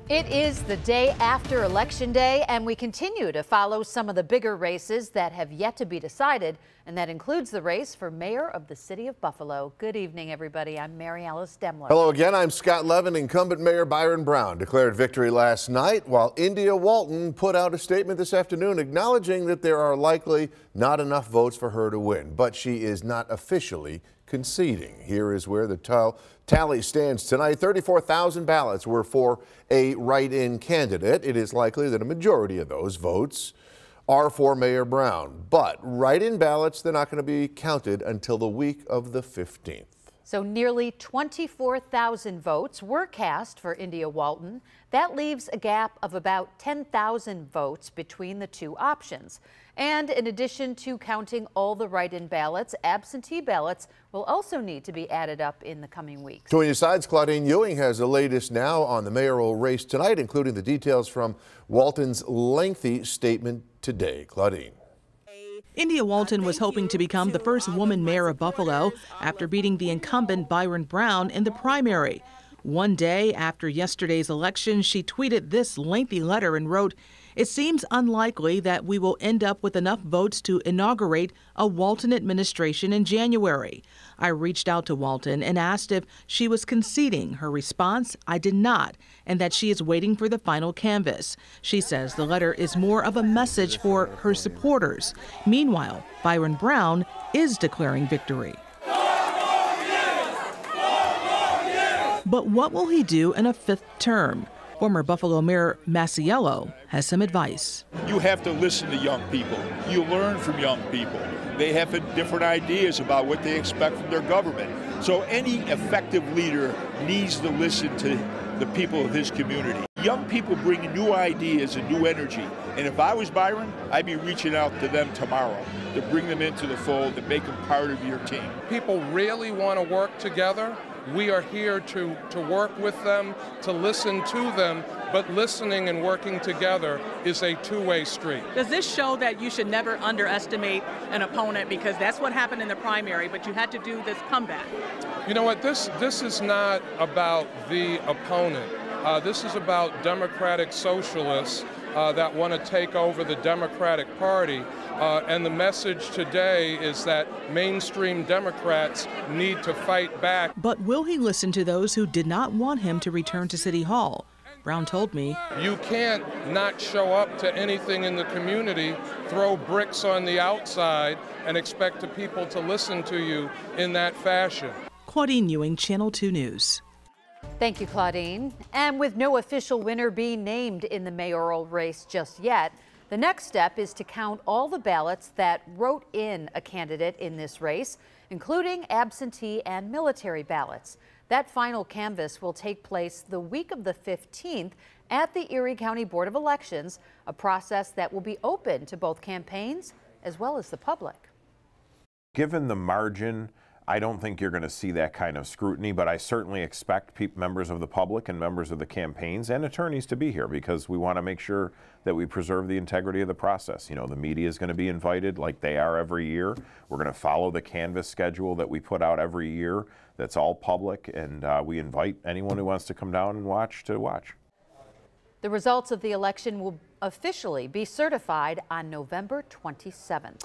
It is the day after Election Day, and we continue to follow some of the bigger races that have yet to be decided, and that includes the race for mayor of the city of Buffalo. Good evening, everybody. I'm Mary Alice Demler. Hello again. I'm Scott Levin. Incumbent Mayor Byron Brown declared victory last night, while India Walton put out a statement this afternoon acknowledging that there are likely not enough votes for her to win, but she is not officially conceding. Here is where the tally stands tonight. 34,000 ballots were for a write-in candidate. It is likely that a majority of those votes are for Mayor Brown, but write-in ballots, they're not going to be counted until the week of the 15th. So nearly 24,000 votes were cast for India Walton. That leaves a gap of about 10,000 votes between the two options. And in addition to counting all the write-in ballots, absentee ballots will also need to be added up in the coming weeks. Joining your sides, Claudine Ewing has the latest now on the mayoral race tonight, including the details from Walton's lengthy statement today. Claudine. India Walton was hoping to become the first woman mayor of Buffalo after beating the incumbent Byron Brown in the primary. One day after yesterday's election, she tweeted this lengthy letter and wrote, "It seems unlikely that we will end up with enough votes to inaugurate a Walton administration in January. I reached out to Walton and asked if she was conceding. Her response, I did not, and that she is waiting for the final canvass." She says the letter is more of a message for her supporters. Meanwhile, Byron Brown is declaring victory. But what will he do in a fifth term? Former Buffalo Mayor Masiello has some advice. You have to listen to young people. You learn from young people. They have different ideas about what they expect from their government. So any effective leader needs to listen to the people of his community. Young people bring new ideas and new energy. And if I was Byron, I'd be reaching out to them tomorrow to bring them into the fold and make them part of your team. People really want to work together. We are here to work with them, to listen to them, but listening and working together is a two-way street. Does this show that you should never underestimate an opponent, because that's what happened in the primary, but you had to do this comeback? You know what, this is not about the opponent. This is about democratic socialists that want to take over the Democratic Party. And the message today is that mainstream Democrats need to fight back. But will he listen to those who did not want him to return to City Hall? Brown told me, "You can't not show up to anything in the community, throw bricks on the outside, and expect the people to listen to you in that fashion." Claudine Ewing, Channel 2 News. Thank you, Claudine. And with no official winner being named in the mayoral race just yet, the next step is to count all the ballots that wrote in a candidate in this race, including absentee and military ballots. That final canvass will take place the week of the 15th at the Erie County Board of Elections, a process that will be open to both campaigns as well as the public. Given the margin, I don't think you're going to see that kind of scrutiny, but I certainly expect members of the public and members of the campaigns and attorneys to be here, because we want to make sure that we preserve the integrity of the process. You know, the media is going to be invited like they are every year. We're going to follow the canvass schedule that we put out every year. That's all public, and we invite anyone who wants to come down and watch to watch. The results of the election will officially be certified on November 27th.